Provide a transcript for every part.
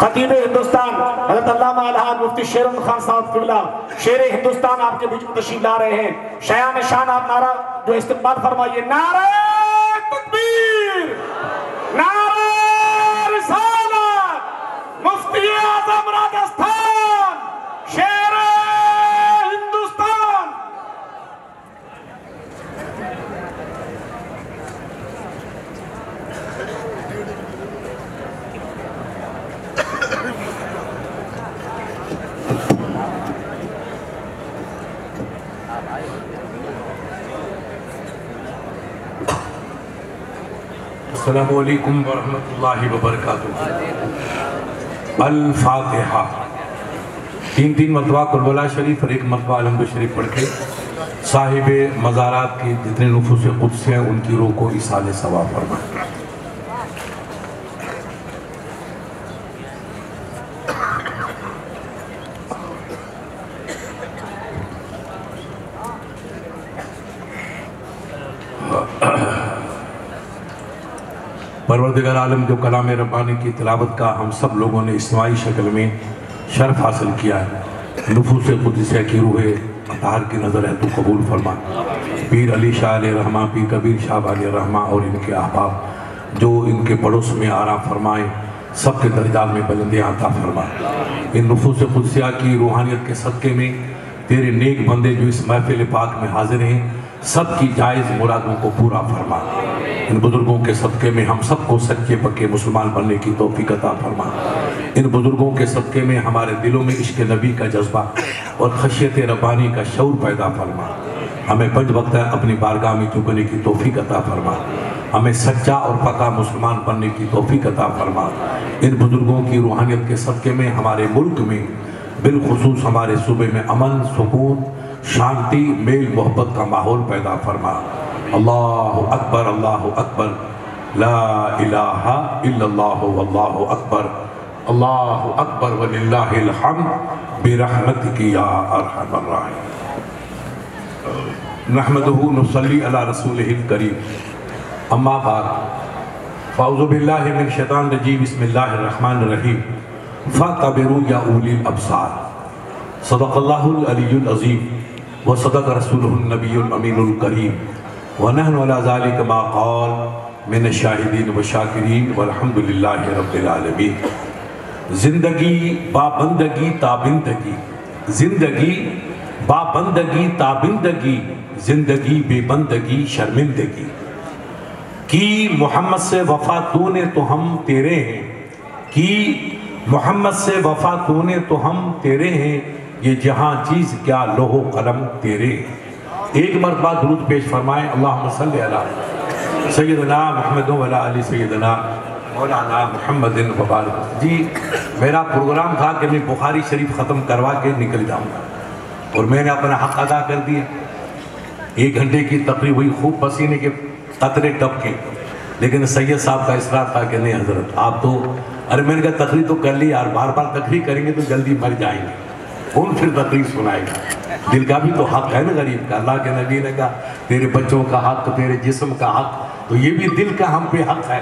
خطیب ہندوستان حضرت علامہ الحاج مفتی شیر احمد خان صاحب قبلہ شیر ہندوستان آپ کے بیچ میں تشریف لا رہے ہیں. شایان شان آپ نعرہ جو استقبال فرمائیے. نعرہ تکبیر، نعرہ رسالت، مفتی اعظم راجستھان، شیر ہندوستان. السلام علیکم ورحمۃ اللہ وبرکاتہ. الفاتحہ. تین مرتبہ قربلا شریف اور ایک مرتبہ الحمد شریف پڑھ کے صاحب مزارات کی جتنے نفوس قدس ہیں ان کی روح کو ایصال ثواب فرمائیں. پروردگار عالم جو کلام ربانی کی تلاوت کا ہم سب لوگوں نے اجتماعی شکل میں شرف حاصل کیا ہے، نفوس قدسیہ کی روح اطہار کی نظر ہے تو قبول فرما. پیر علی شاہ علیہ رحمہ، پیر کبیر شاہ علیہ رحمہ اور ان کے احباب جو ان کے پڑوس میں آرام فرمائیں، سب کے درجات میں بلندیاں عطا فرما. ان نفوس قدسیہ کی روحانیت کے صدقے میں تیرے نیک بندے جو اس محفل پاک میں حاضر ہیں سب کی جائز مرادوں کو پورا فرما. ان بزرگوں کے صدقے میں ہم سب کو سچے پکے مسلمان بننے کی توفیق عطا فرما. ان بزرگوں کے صدقے میں ہمارے دلوں میں عشق نبی کا جذبہ اور خشیت ربانی کا شعور پیدا فرما. ہمیں 5 وقت اپنی بارگاہ میں جھکنے کی توفیق عطا فرما. ہمیں سچا اور پکا مسلمان بننے کی توفیق عطا فرما. ان بزرگوں کی روحانیت کے صدقے میں ہمارے ملک میں بالخصوص ہمارے صوبے میں امن، سکون، شانتی، میل محبت کا ماحول پیدا فرما. اللہ اکبر، اللہ اکبر، لا الہ الا اللہ واللہ اکبر، اللہ اکبر وللہ الحمد برحمتک یا ارحم الراحمین. نحمدہ نصلی علی رسولہ الکریم. اما بعد فاعوذ باللہ من الشیطان الرجیم. بسم اللہ الرحمن الرحیم. فاعتبروا یا اولی الابصار. صدق اللہ العلی العظیم وصدق رسولہ النبی الامین الکریم وَنَحْنُ عَلَى ذَلِكَ مَا قَالَ مِنَ الشَّاهِدِينَ وَالشَّاكِرِينَ وَالْحَمْدُ لِلَّهِ رَبِّ الْعَالَمِينَ. زندگی بابندگی تابندگی، زندگی بابندگی تابندگی، زندگی بے بندگی شرمندگی. کی محمد سے وفا تو نے تو ہم تیرے ہیں، کی محمد سے وفا تو نے تو ہم تیرے ہیں، یہ جہاں چیز کیا لوح و قلم تیرے. ایک مرتبہ درود پیش فرمائیں. اللہم صلی علی سیدنا محمد و علی آل سیدنا مولانا محمد وبارک. جی میرا پروگرام تھا کہ میں بخاری شریف ختم کروا کے نکل جاؤں گا اور میں نے اپنا حق ادا کر دیا. 1 گھنٹے کی تقریر ہوئی، خوب پسینے کے قطرے ٹپکے، لیکن سید صاحب کا اصرار تھا کہ نہیں حضرت آپ تو، ارے میں نے کہا تقریر تو کر لی یار، بار بار تقریر کریں گے تو جلدی مر جائیں گے، کون پھر تقریر سنائے گا. دل کا بھی تو حق ہے نا غریب کا. اللہ کے نبی نے کہا تیرے بچوں کا حق، تیرے جسم کا حق، تو یہ بھی دل کا ہم پہ حق ہے.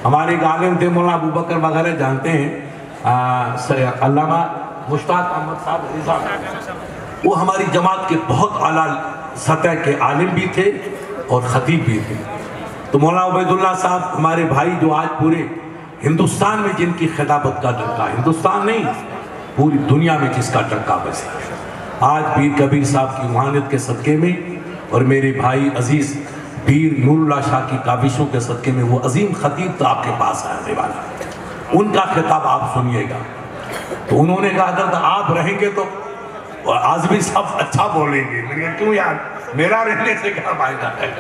ہمارے ایک عالم تھے مولانا ابو بکر وغیرہ جانتے ہیں، علامہ مشتاق احمد صاحب رضا، وہ ہماری جماعت کے بہت اعلیٰ سطح کے عالم بھی تھے اور خطیب بھی تھے. تو مولانا عبید اللہ صاحب ہمارے بھائی جو آج پورے ہندوستان میں جن کی خطابت کا ڈنکا، ہندوستان نہیں پوری دنیا میں جس کا ڈنکا بجتا ہے، آج پیر کبیر صاحب کی روحانیت کے صدقے میں اور میرے بھائی عزیز پیر نور اللہ شاہ کی کاوشوں کے صدقے میں وہ عظیم خطیب تو آپ کے پاس آنے والا، ان کا خطاب آپ سنیے گا. تو انہوں نے کہا حضرت آپ رہیں گے تو آزمی صاحب اچھا بولیں گے. میں نے کہا کیوں یار، میرا رہنے سے کیا فائدہ ہے.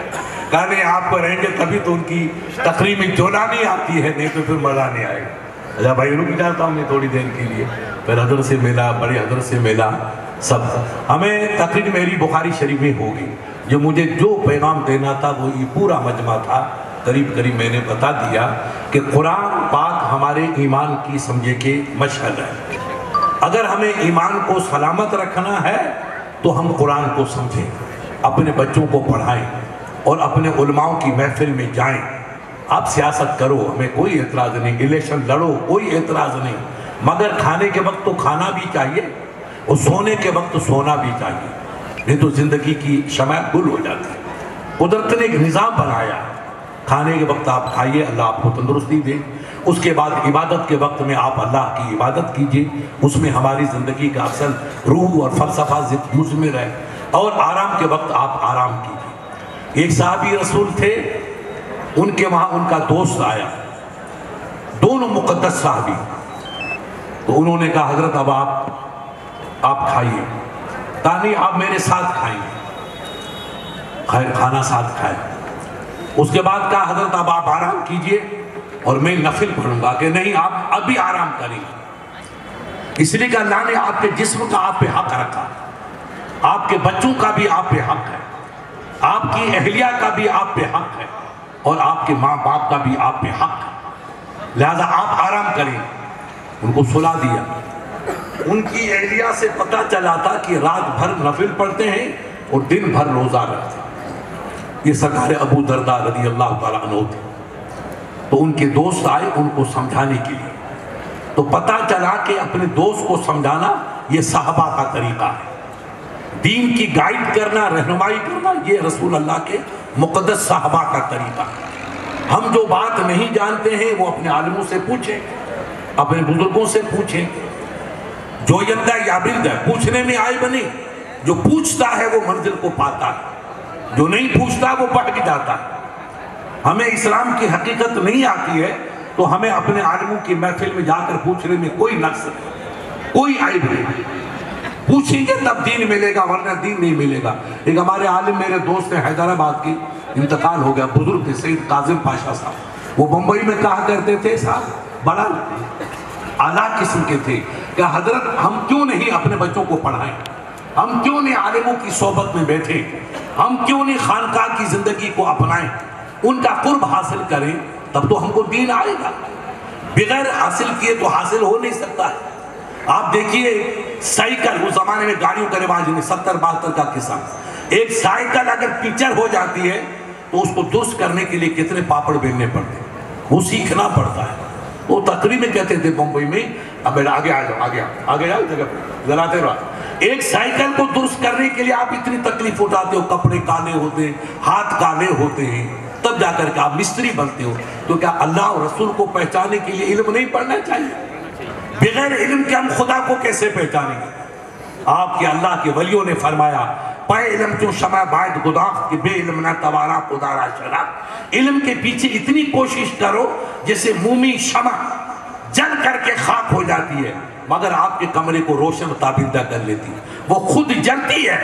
کہا نہیں آپ کو رہیں گے تبھی تو ان کی تقریر میں جولانی آتی ہے، نہیں تو پھر مزہ نہیں آئے گا. اچھا بھائی رک جاتا ہوں میں تھوڑی دیر کے لیے. پھر حضرت سے ملا، بڑے حضرت سے ملا، سب ہمیں تقریر میری بخاری شریف میں ہوگی. جو مجھے جو پیغام دینا تھا وہ یہ پورا مجمع تھا، قریب قریب میں نے بتا دیا کہ قرآن پاک ہمارے ایمان کی سمجھے کہ مشہد ہے. اگر ہمیں ایمان کو سلامت رکھنا ہے تو ہم قرآن کو سمجھیں، اپنے بچوں کو پڑھائیں اور اپنے علماؤں کی محفل میں جائیں. آپ سیاست کرو، ہمیں کوئی اعتراض نہیں، الیکشن لڑو، کوئی اعتراض نہیں، مگر کھانے کے وقت تو کھانا بھی چاہیے اور سونے کے وقت سونا بھی چاہیے، نہیں تو زندگی کی شمع گل ہو جاتی ہے۔ قدرت نے ایک نظام بنایا، کھانے کے وقت آپ کھائیے، اللہ آپ کو تندرستی دے، اس کے بعد عبادت کے وقت میں آپ اللہ کی عبادت کیجئے، اس میں ہماری زندگی کا اصل روح اور فلسفہ مضمر ہے، اور آرام کے وقت آپ آرام کیجئے۔ ایک صحابی رسول تھے، ان کے وہاں ان کا دوست آیا، دونوں مقدس صحابی، تو انہوں نے کہا حضرت اب آپ کھائیے، تانی آپ میرے ساتھ کھائیں، خیر کھانا ساتھ کھائے، اس کے بعد کہا حضرت اب آپ آرام کیجئے اور میں نفل پڑھوں گا، کہ نہیں آپ ابھی آرام کریں، اس لیے کہ اللہ نے آپ کے جسم کا آپ پہ حق رکھا، آپ کے بچوں کا بھی آپ پہ حق ہے، آپ کی اہلیہ کا بھی آپ پہ حق ہے، اور آپ کے ماں باپ کا بھی آپ پہ حق ہے، لہذا آپ آرام کریں۔ ان کو سلا دیا، ان کی اہلیہ سے پتہ چلا تھا کہ رات بھر نفل پڑھتے ہیں اور دن بھر روزہ رکھتے ہیں، یہ سرکار ابو درداء رضی اللہ تعالیٰ عنہ تھے، تو ان کے دوست آئے ان کو سمجھانے کے لیے، تو پتہ چلا کہ اپنے دوست کو سمجھانا یہ صحابہ کا طریقہ ہے، دین کی گائیڈ کرنا، رہنمائی کرنا یہ رسول اللہ کے مقدس صحابہ کا طریقہ ہے۔ ہم جو بات نہیں جانتے ہیں وہ اپنے عالموں سے پوچھیں، اپنے بزرگوں سے پوچھیں، جو یندہ یابند ہے پوچھنے میں آئے بنے، جو پوچھتا ہے وہ منزل کو پاتا ہے، جو نہیں پوچھتا وہ بھٹک جاتا ہے۔ ہمیں اسلام کی حقیقت نہیں آتی ہے تو ہمیں اپنے عالموں کی محفل میں جا کر پوچھنے میں کوئی نقص نہیں، کوئی عیب نہیں، پوچھیں گے تب دین ملے گا ورنہ دین نہیں ملے گا۔ ایک ہمارے عالم میرے دوست ہیں حیدرآباد کی، انتقال ہو گیا، بزرگ تھے سید کاظم پاشا صاحب، وہ بمبئی میں کہا کرتے تھے صاحب بڑا اعلیٰ قسم کے تھے کہ حضرت ہم کیوں نہیں اپنے بچوں کو پڑھائیں، ہم کیوں نہیں عالموں کی صحبت میں بیٹھیں، ہم کیوں نہیں خانقاہ کی زندگی کو اپنائیں، ان کا قرب حاصل کریں، تب تو ہم کو دین آئے گا، بغیر حاصل کیے تو حاصل ہو نہیں سکتا ہے۔ آپ دیکھیے سائیکل، اس زمانے میں گاڑیوں کا رواج نہیں، 70-72 کا قصہ، ایک سائیکل اگر پنچر ہو جاتی ہے تو اس کو درست کرنے کے لیے کتنے پاپڑ بیلنے پڑتے ہیں، وہ سیکھنا پڑتا ہے۔ وہ تقریب میں کہتے تھے بمبئی میں، اب آگے آ جاؤ آگے جاؤ جگہ پہ ذراتے رہا، ایک سائیکل کو درست کرنے کے لیے آپ اتنی تکلیف اٹھاتے ہو، کپڑے کالے ہوتے ہیں، ہاتھ کالے ہوتے ہیں، تب جا کر کے آپ مستری بنتے ہو۔ تو کیا اللہ اور رسول کو پہچاننے کے لیے علم نہیں پڑھنا چاہیے؟ بغیر علم کے ہم خدا کو کیسے پہچانیں گے؟ آپ کے اللہ کے ولیوں نے فرمایا پے علم چون شمع باید گداخت کہ بے علم نہ توارا خدارا شرا، علم کے پیچھے اتنی کوشش کرو جیسے مومی شمع جل کر کے خاک ہو جاتی ہے مگر آپ کے کمرے کو روشن تابندہ کر لیتی ہے، وہ خود جلتی ہے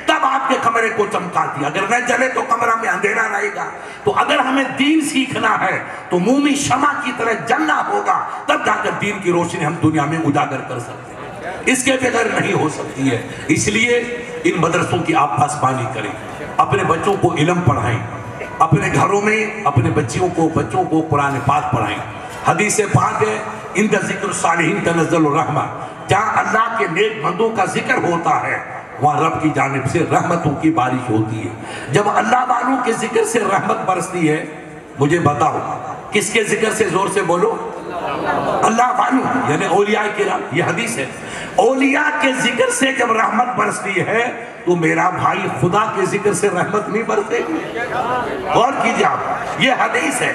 تب آپ کے کمرے کو چمکاتی ہے، اگر نہ جلے تو کمرہ میں اندھیرا رہے گا۔ تو اگر ہمیں دین سیکھنا ہے تو مومی شمع کی طرح جلنا ہوگا، تب جا کر دین کی روشنی ہم دنیا میں اجاگر کر سکتے ہیں، اس کے بغیر نہیں ہو سکتی ہے۔ اس لیے ان مدرسوں کی آپ پاسبانی کریں، اپنے بچوں کو علم پڑھائیں، اپنے گھروں میں اپنے بچوں کو قرآن پاک پڑھائیں۔ حدیث پاک ہے اِنْدَ ذِکْرُ الصَّالِحِينَ تَنَزَّلُ الرَّحْمَةُ، جہاں اللہ کے نیک بندوں کا ذکر ہوتا ہے وہاں رب کی جانب سے رحمتوں کی بارش ہوتی ہے۔ جب اللہ والوں کے ذکر سے رحمت برستی ہے، مجھے بتاؤ کس کے ذکر سے؟ زور سے بولو، اللہ والوں یعنی اولیاء کرام، یہ حدیث ہے، اولیاء کے ذکر سے جب رحمت برستی ہے تو میرا بھائی خدا کے ذکر سے رحمت نہیں برسے گی؟ غور کیجئے آپ، یہ حدیث ہے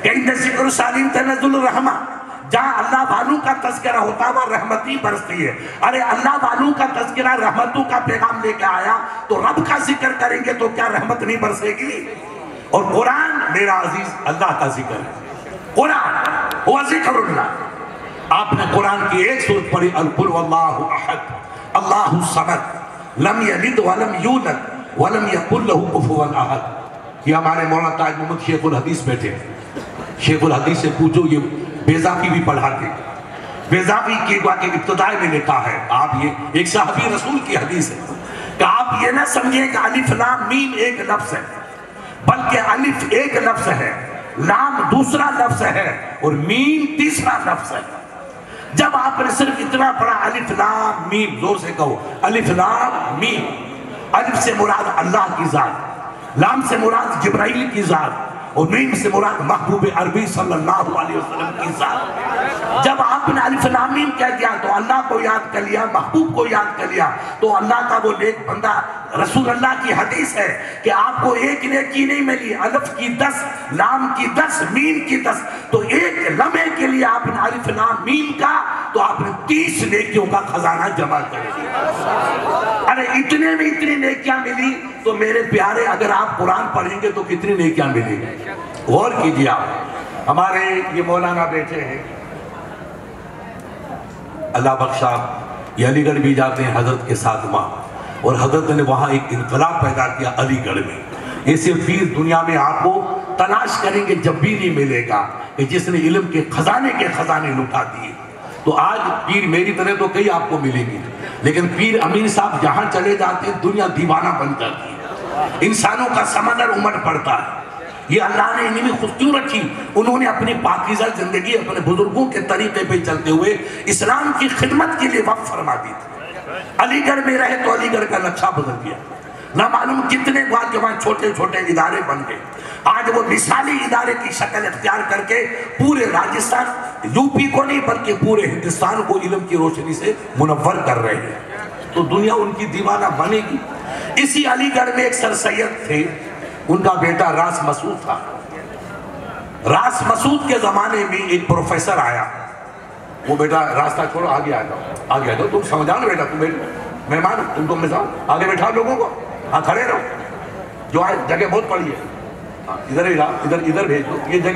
کہ اِنَّ ذِکْرُ الصَّالِحِينَ تَنَزَّلُ الرَّحْمَةُ، جہاں اللہ والوں کا تذکرہ ہوتا ہے وہ رحمتی برستی ہے۔ ارے اللہ والوں کا تذکرہ رحمتوں کا پیغام لے کے آیا تو رب کا ذکر کریں گے تو کیا رحمت نہیں برسے گی؟ اور قرآن میرا عزیز اللہ کا ذکر ہے، قرآن وہ ذکر اللہ۔ آپ نے قرآن کی ایک سورت پڑھی قُلْ هُوَ احد اللہ الصمد لم یلد ولم یولد ولم یکن لہ کفوا احد۔ یہ ہمارے مولانا تاج محمد شیخ الحدیث بیٹھے ہیں، شیخ الحدیث سے پوچھو، یہ بیضافی بھی پڑھاتے، بیضافی کی ابتدائی میں لکھا ہے، آپ یہ ایک صحابی رسول کی حدیث ہے کہ آپ یہ نہ سمجھیں کہ الف لام میم ایک لفظ ہے، بلکہ الف ایک لفظ ہے، لام دوسرا لفظ ہے اور میم تیسرا لفظ ہے۔ جب آپ نے صرف اتنا پڑھا الف لام میم، زور سے کہو الف لام میم، الف سے مراد اللہ کی ذات، لام سے مراد جبرائیل کی ذات اور میم سے مراد محبوب عربی صلی اللہ علیہ وسلم کی ذات۔ جب آپ نے الف لام میم کہہ دیا تو اللہ کو یاد کر لیا، محبوب کو یاد کر لیا، تو اللہ کا وہ نیک بندہ، رسول اللہ کی حدیث ہے کہ آپ کو ایک نیکی نہیں ملی، الف کی 10، لام کی 10، میم کی 10، تو ایک لمحے کے لیے آپ نے الف لام میم کا تو آپ نے 30 نیکیوں کا خزانہ جمع کر دیا۔ ارے اتنے میں اتنی نیکیاں ملی تو میرے پیارے اگر آپ قرآن پڑھیں گے تو کتنی نیکیاں ملیں گی؟ غور کیجئے آپ۔ ہمارے یہ مولانا بیٹھے ہیں، اللہ بخشا، یہ علی گڑھ بھی جاتے ہیں حضرت کے ساتھ ماں، اور حضرت نے وہاں ایک انقلاب پیدا کیا علی گڑھ میں۔ ایسے پیر دنیا میں آپ کو تلاش کریں گے جب بھی نہیں ملے گا کہ جس نے علم کے خزانے لٹا دیے۔ تو آج پیر میری طرح تو کئی آپ کو ملیں گے، لیکن پیر امین صاحب جہاں چلے جاتے ہیں دنیا دیوانہ بن جاتی ہے، انسانوں کا سمندر امٹ پڑتا ہے۔ یہ اللہ نے انہیں میں خود کیوں رکھی؟ انہوں نے اپنی پاکیزہ زندگی اپنے بزرگوں کے طریقے پہ چلتے ہوئے اسلام کی خدمت کے لیے وقف فرما دی تھی۔ علی گڑھ میں رہے تو علی گڑھ کا نقشہ بدل گیا، نہ معلوم کتنے بعد کے وہاں چھوٹے چھوٹے ادارے بن گئے۔ آج وہ مثالی ادارے کی شکل اختیار کر کے پورے راجستھان، یو پی کو نہیں بلکہ پورے ہندوستان کو علم کی روشنی سے منور کر رہے ہیں۔ تو دنیا ان کی دیوانہ بنے گی۔ اسی علی گڑھ میں ایک سر سید تھے، ان کا بیٹا راس مسعود تھا۔ راس مسعود کے زمانے میں ایک پروفیسر آیا، وہ بیٹا راستہ چھوڑو آگے آ جاؤ، آگے آ جاؤ، تم سمجھاؤ نا بیٹا، تم مہمان تم کو میں آگے بیٹھا لوگوں کو، ہاں کھڑے رہو، جو آئے جگہ بہت پڑی ہے، ادھر بھیج دو، یہ جگہ